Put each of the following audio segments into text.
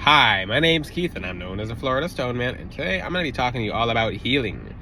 Hi, my name's Keith and I'm known as a Florida Stone Man, and today I'm going to be talking to you all about healing.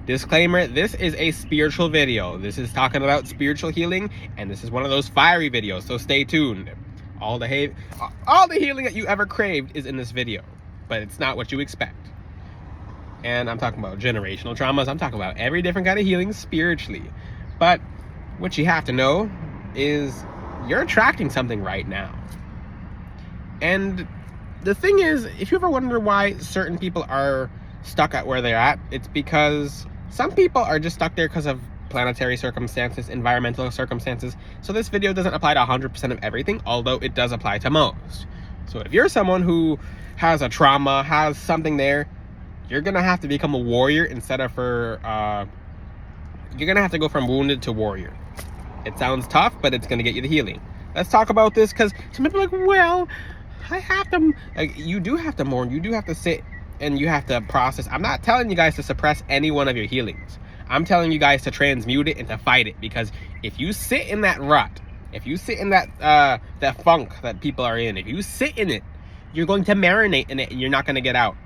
Disclaimer, this is a spiritual video. This is talking about spiritual healing, and this is one of those fiery videos, so stay tuned. All the healing that you ever craved is in this video, but it's not what you expect. And I'm talking about generational traumas. I'm talking about every different kind of healing spiritually. But what you have to know is you're attracting something right now. And the thing is, if you ever wonder why certain people are stuck at where they're at, it's because some people are just stuck there because of planetary circumstances, environmental circumstances. So this video doesn't apply to 100% of everything, although it does apply to most. So if you're someone who has a trauma, has something there, you're gonna have to become a warrior instead of you're gonna have to go from wounded to warrior. It sounds tough, but it's gonna get you the healing. Let's talk about this, because some people are like, well, I have to, you do have to mourn, you do have to sit and you have to process. I'm not telling you guys to suppress any one of your healings. I'm telling you guys to transmute it and to fight it, because if you sit in that rut, if you sit in that funk that people are in, if you sit in it, you're going to marinate in it and you're not going to get out.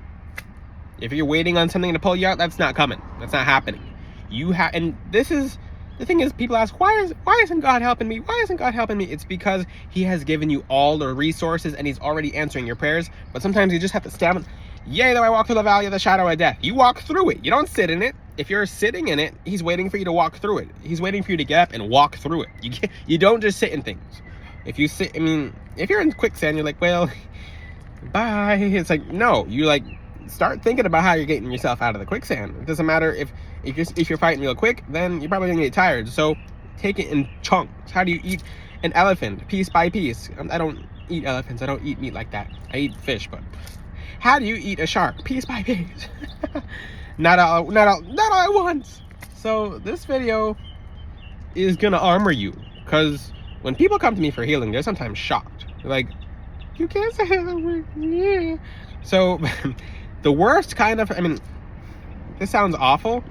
If you're waiting on something to pull you out, that's not coming. That's not happening. And this is the thing is, people ask, why isn't God helping me? Why isn't God helping me? It's because he has given you all the resources and he's already answering your prayers. But sometimes you just have to stand. Yea, though I walk through the valley of the shadow of death. You walk through it. You don't sit in it. If you're sitting in it, he's waiting for you to walk through it. He's waiting for you to get up and walk through it. You don't just sit in things. If you sit, if you're in quicksand, you're like, well, bye. It's like, no, you start thinking about how you're getting yourself out of the quicksand. It doesn't matter if you're fighting real quick, then you're probably gonna get tired. So take it in chunks. How do you eat an elephant? Piece by piece. I don't eat elephants. I don't eat meat like that. I eat fish, but how do you eat a shark? Piece by piece. not all at once. So this video is gonna armor you, because when people come to me for healing, they're sometimes shocked. They're like, you can't say that. Yeah. So the worst kind of, this sounds awful.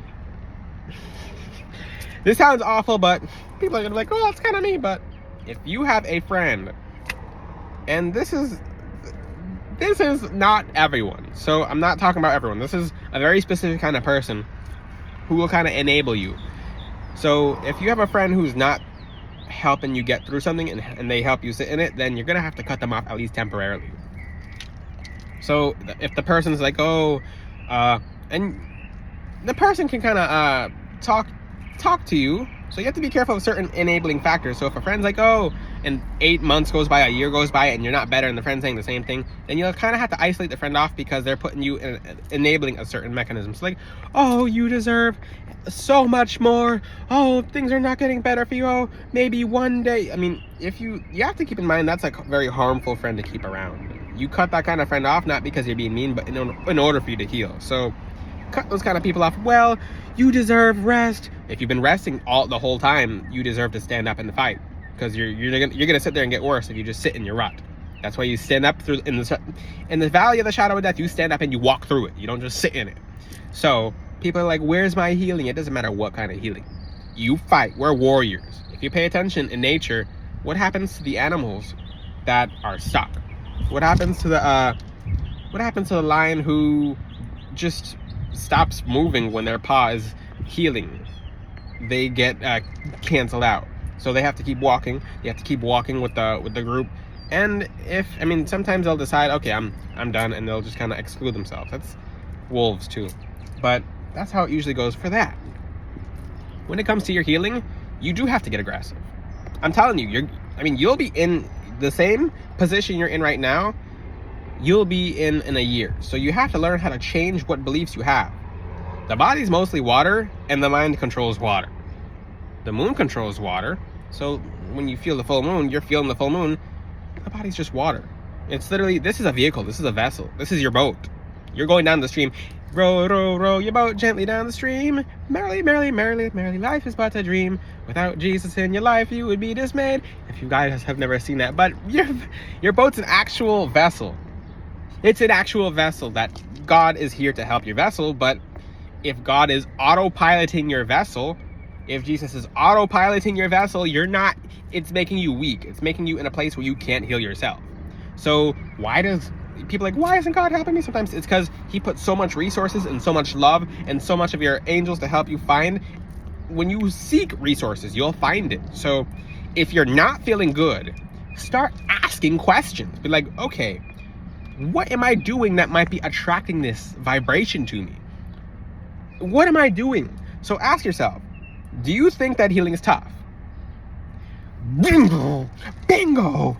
This sounds awful, but people are gonna be like, oh, that's kind of me. But if you have a friend, and this is not everyone, so I'm not talking about everyone. This is a very specific kind of person who will kind of enable you. So if you have a friend who's not helping you get through something and they help you sit in it, then you're gonna have to cut them off, at least temporarily. So if the person's like, oh, and the person can kind of talk to you, so you have to be careful of certain enabling factors. So if a friend's like, oh, and 8 months goes by, a year goes by, and you're not better, and the friend's saying the same thing, then you'll kind of have to isolate the friend off, because they're putting you in enabling a certain mechanism. So like, oh, you deserve so much more. Oh, things are not getting better for you. Oh, maybe one day. If you have to keep in mind, that's a very harmful friend to keep around. You cut that kind of friend off, not because you're being mean, but in order for you to heal. So cut those kind of people off. Well, you deserve rest. If you've been resting the whole time, you deserve to stand up in the fight, because you're gonna sit there and get worse if you just sit in your rut. That's why you stand up in the valley of the shadow of death. You stand up and you walk through it. You don't just sit in it. So people are like, where's my healing? It doesn't matter what kind of healing. You fight. We're warriors. If you pay attention in nature, what happens to the animals that are stuck? What happens to the lion who just stops moving when their paw is healing? They get canceled out. So they have to keep walking. You have to keep walking with the group. And sometimes they'll decide, okay, I'm done, and they'll just kind of exclude themselves. That's wolves too. But that's how it usually goes for that. When it comes to your healing, you do have to get aggressive. I'm telling you, you'll be in the same position you're in right now. You'll be in a year. So you have to learn how to change what beliefs you have. The body's mostly water, and the mind controls water. The moon controls water. So when you feel the full moon, you're feeling the full moon. The body's just water. It's literally, this is a vehicle. This is a vessel. This is your boat. You're going down the stream. Row, row, row your boat gently down the stream. Merrily, merrily, merrily, merrily, life is but a dream. Without Jesus in your life, you would be dismayed. If you guys have never seen that. But your boat's an actual vessel. It's an actual vessel that God is here to help your vessel. But if God is autopiloting your vessel, if Jesus is autopiloting your vessel, it's making you weak. It's making you in a place where you can't heal yourself. So why does people are like, why isn't God helping me? Sometimes it's because he put so much resources and so much love and so much of your angels to help you find. When you seek resources, you'll find it. So if you're not feeling good, start asking questions. Be like, okay, what am I doing that might be attracting this vibration to me? What am I doing? So ask yourself, do you think that healing is tough? Bingo! Bingo!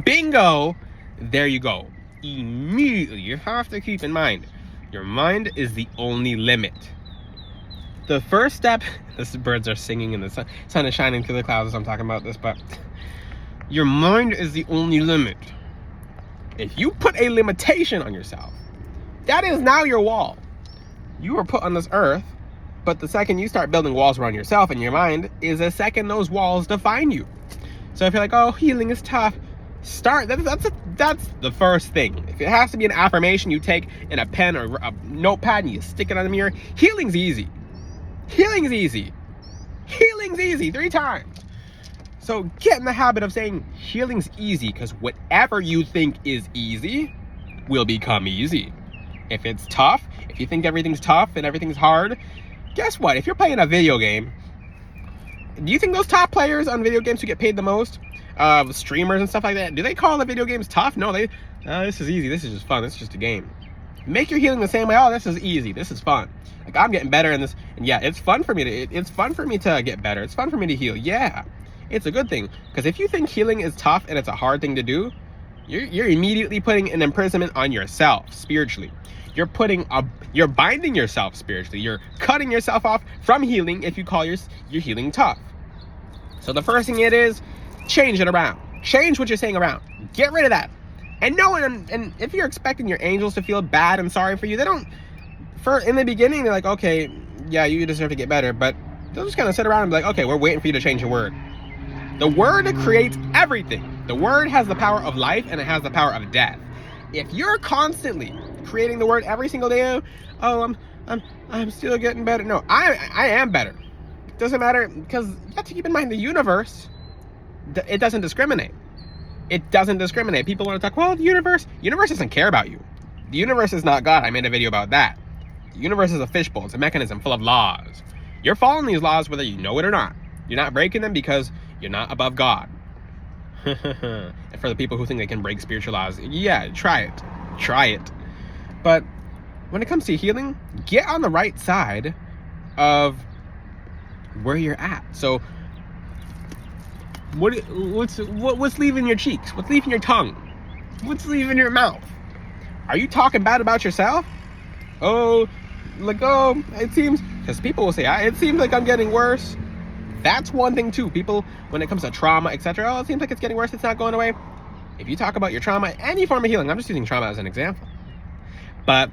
Bingo! There you go. Immediately, you have to keep in mind, your mind is the only limit. The first step, the birds are singing and the sun is shining through the clouds as I'm talking about this, but your mind is the only limit. If you put a limitation on yourself, that is now your wall. You were put on this earth, but the second you start building walls around yourself and your mind is the second those walls define you. So if you're like, oh, healing is tough, start. That's the first thing. If it has to be an affirmation you take in a pen or a notepad and you stick it on the mirror, healing's easy. Healing's easy. Healing's easy 3 times. So get in the habit of saying healing's easy, because whatever you think is easy will become easy. If it's tough, if you think everything's tough and everything's hard, guess what? If you're playing a video game, do you think those top players on video games who get paid the most, streamers and stuff like that, do they call the video games tough? No, this is easy. This is just fun. This is just a game. Make your healing the same way. Oh, this is easy. This is fun. Like, I'm getting better in this, and yeah, it's fun for me to get better. It's fun for me to heal. Yeah, it's a good thing, because if you think healing is tough and it's a hard thing to do, you're immediately putting an imprisonment on yourself spiritually. You're binding yourself spiritually. You're cutting yourself off from healing if you call your healing tough. So the first thing it is, change it around. Change what you're saying around. Get rid of that. And no one, and if you're expecting your angels to feel bad and sorry for you, they don't. In the beginning, they're like, okay, yeah, you deserve to get better, but they'll just kind of sit around and be like, okay, we're waiting for you to change your word. The word creates everything. The word has the power of life and it has the power of death. If you're constantly creating the word every single day, oh, I'm still getting better. No, I am better. It doesn't matter, because you have to keep in mind the universe, it doesn't discriminate. It doesn't discriminate. People want to talk, well, the universe doesn't care about you. The universe is not God. I made a video about that. The universe is a fishbowl. It's a mechanism full of laws. You're following these laws whether you know it or not. You're not breaking them because you're not above God. And for the people who think they can break spiritual laws, yeah, try it. But when it comes to healing, get on the right side of where you're at. So what's leaving your cheeks? What's leaving your tongue? What's leaving your mouth? Are you talking bad about yourself? It seems, because people will say, it seems like I'm getting worse. That's one thing too. People, when it comes to trauma, etc., it seems like it's getting worse, it's not going away. If you talk about your trauma, any form of healing, I'm just using trauma as an example, but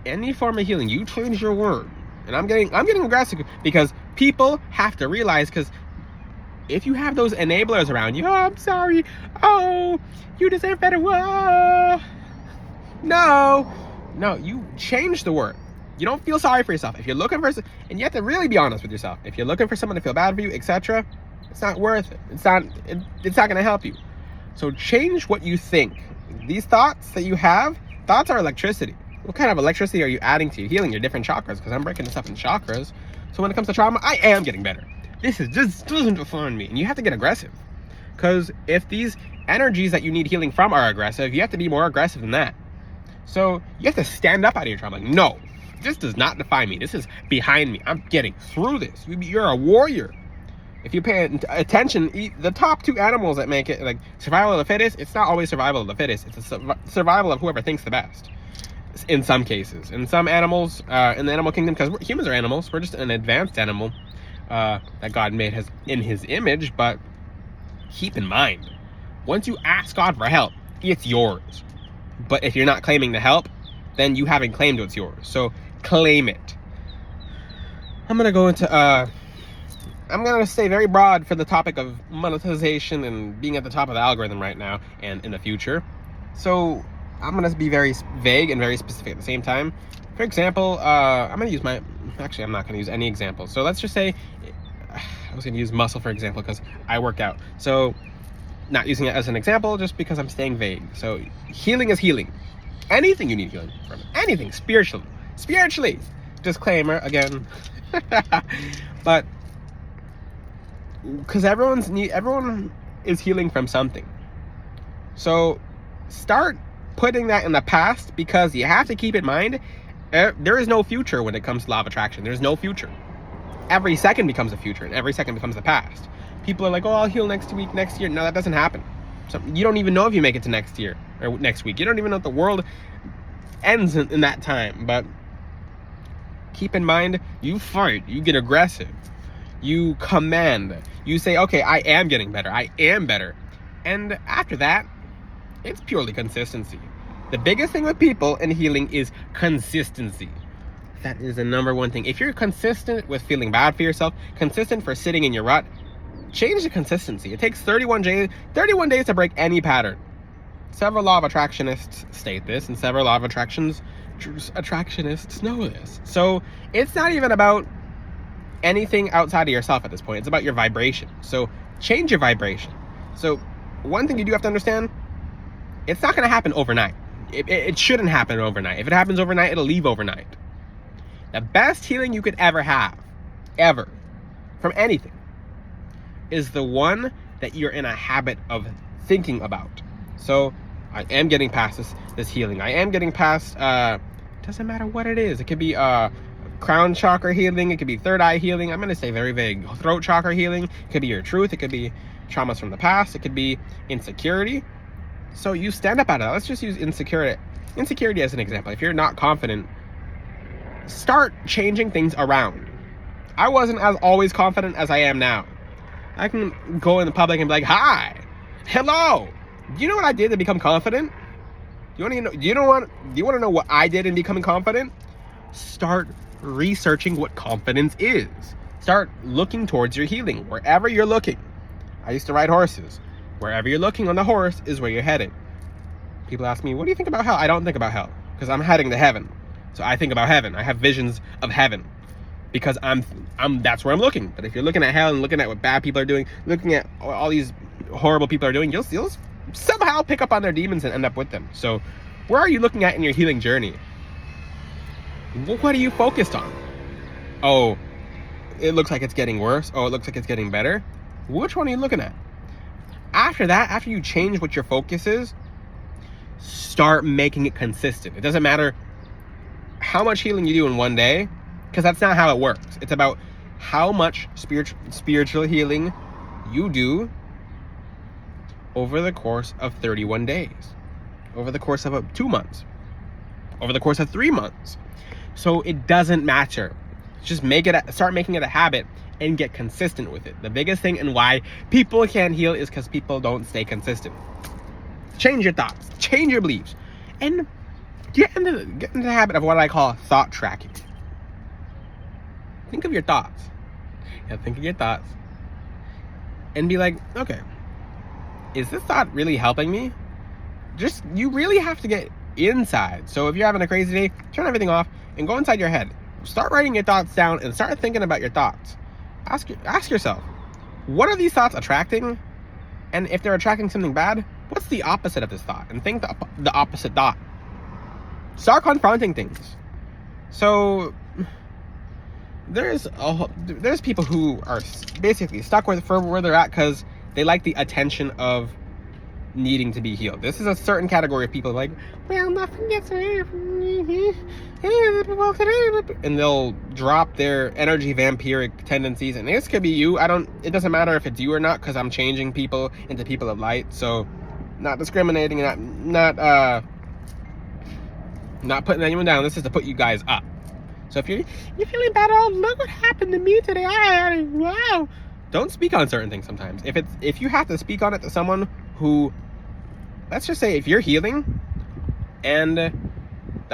any form of healing, you change your word. And I'm getting aggressive, because people have to realize, because if you have those enablers around you, oh, I'm sorry, oh, you deserve better, whoa. No, you change the word. You don't feel sorry for yourself. If you're looking for, and you have to really be honest with yourself. If you're looking for someone to feel bad for you, etc., it's not worth it. It's not going to help you. So change what you think. These thoughts that you have, thoughts are electricity. What kind of electricity are you adding to your healing, your different chakras? Because I'm breaking this up in chakras. So when it comes to trauma, I am getting better. This doesn't define me. And you have to get aggressive. Because if these energies that you need healing from are aggressive, you have to be more aggressive than that. So you have to stand up out of your trauma. Like, no, this does not define me. This is behind me. I'm getting through this. You're a warrior. If you pay attention, the top 2 animals that make it, like survival of the fittest, it's not always survival of the fittest. It's a survival of whoever thinks the best. In some cases. In some animals, in the animal kingdom, because humans are animals, we're just an advanced animal that God made in his image. But keep in mind, once you ask God for help, it's yours. But if you're not claiming the help, then you haven't claimed what's yours. So claim it. I'm going to go into, I'm going to stay very broad for the topic of monetization and being at the top of the algorithm right now and in the future. So I'm going to be very vague and very specific at the same time. For example, I'm going to use I'm not going to use any example. So let's just say, I was going to use muscle for example, because I work out. So not using it as an example just because I'm staying vague. So healing is healing. Anything you need healing from, anything spiritually. Disclaimer again. But because everyone is healing from something. So start putting that in the past, because you have to keep in mind there is no future when it comes to law of attraction. There's no future. Every second becomes a future, and every second becomes the past. People are like, oh, I'll heal next week, next year. No, that doesn't happen. So you don't even know if you make it to next year or next week. You don't even know if the world ends in that time. But keep in mind, you fight, you get aggressive, you command, you say, okay, I am getting better, I am better. And after that, it's purely consistency. The biggest thing with people in healing is consistency. That is the number one thing. If you're consistent with feeling bad for yourself, consistent for sitting in your rut, change the consistency. It takes 31 days to break any pattern. Several law of attractionists state this, and several law of attractionists know this. So it's not even about anything outside of yourself at this point. It's about your vibration. So change your vibration. So one thing you do have to understand, it's not going to happen overnight. It shouldn't happen overnight. If it happens overnight, it'll leave overnight. The best healing you could ever have, ever, from anything, is the one that you're in a habit of thinking about. So I am getting past this healing. I am getting past, doesn't matter what it is. It could be crown chakra healing. It could be third eye healing. I'm going to say very vague. Throat chakra healing. It could be your truth. It could be traumas from the past. It could be insecurity. So you stand up out of that. Let's just use insecurity as an example. If you're not confident, start changing things around. I wasn't as always confident as I am now. I can go in the public and be like, hi, hello. Do you know what I did to become confident? Do you want to know what I did in becoming confident? Start researching what confidence is. Start looking towards your healing, wherever you're looking. I used to ride horses. Wherever you're looking on the horse is where you're headed. People ask me, what do you think about hell? I don't think about hell, because I'm heading to heaven. So I think about heaven. I have visions of heaven, because that's where I'm looking. But if you're looking at hell and looking at what bad people are doing, looking at all these horrible people are doing, you'll somehow pick up on their demons and end up with them. So where are you looking at in your healing journey? What are you focused on? Oh, it looks like it's getting worse. Oh, it looks like it's getting better. Which one are you looking at? After that, after you change what your focus is, start making it consistent. It doesn't matter how much healing you do in one day, because that's not how it works. It's about how much spiritual healing you do over the course of 31 days, over the course of 2 months, over the course of 3 months. So it doesn't matter. Just start making it a habit and get consistent with it. The biggest thing and why people can't heal is because people don't stay consistent. Change your thoughts, change your beliefs, and get into the habit of what I call thought tracking. Think of your thoughts. Think of your thoughts and be like, okay, is this thought really helping me? You really have to get inside. So if you're having a crazy day, turn everything off and go inside your head. Start writing your thoughts down and start thinking about your thoughts. Ask yourself, what are these thoughts attracting? And if they're attracting something bad, what's the opposite of this thought? And think the opposite thought. Start confronting things. So there's people who are basically stuck where they're at because they like the attention of needing to be healed. This is a certain category of people like, well, nothing gets and they'll drop their energy vampiric tendencies. And this could be you. It doesn't matter if it's you or not, because I'm changing people into people of light. So not discriminating, not putting anyone down. This is to put you guys up. So if you're feeling bad, oh, look what happened to me today. Wow. Don't speak on certain things sometimes. If you have to speak on it to someone who, let's just say if you're healing and the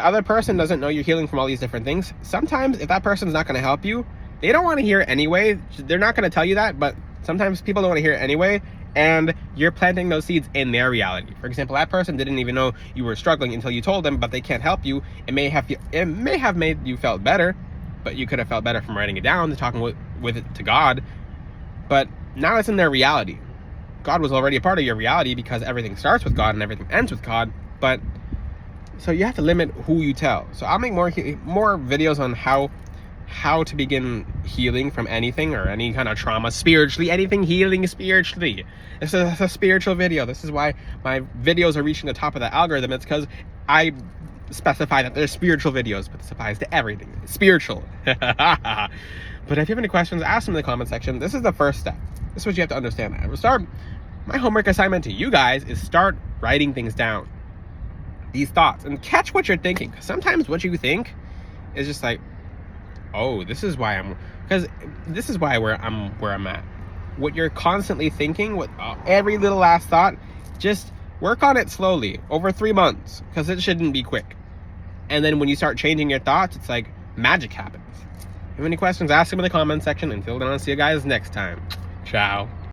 other person doesn't know you're healing from all these different things, sometimes if that person's not going to help you, they don't want to hear it anyway. They're not going to tell you that, but sometimes people don't want to hear it anyway, and you're planting those seeds in their reality. For example, that person didn't even know you were struggling until you told them, but they can't help you. It may have made you felt better, but you could have felt better from writing it down, talking with it to God. But now it's in their reality. God was already a part of your reality because everything starts with God and everything ends with God. But so you have to limit who you tell. So I'll make more videos on how to begin healing from anything or any kind of trauma spiritually, anything healing spiritually. This is a spiritual video. This is why my videos are reaching the top of the algorithm. It's because I specify that they're spiritual videos, but this applies to everything. It's spiritual. But if you have any questions, ask them in the comment section. This is the first step. This is what you have to understand. My homework assignment to you guys is start writing things down. These thoughts, and catch what you're thinking. Because sometimes what you think is just like, oh, this is why I'm where I'm at. What you're constantly thinking, with every little last thought, just work on it slowly over 3 months, because it shouldn't be quick. And then when you start changing your thoughts, it's like magic happens. If you have any questions, ask them in the comment section. Until then, I'll see you guys next time. Ciao.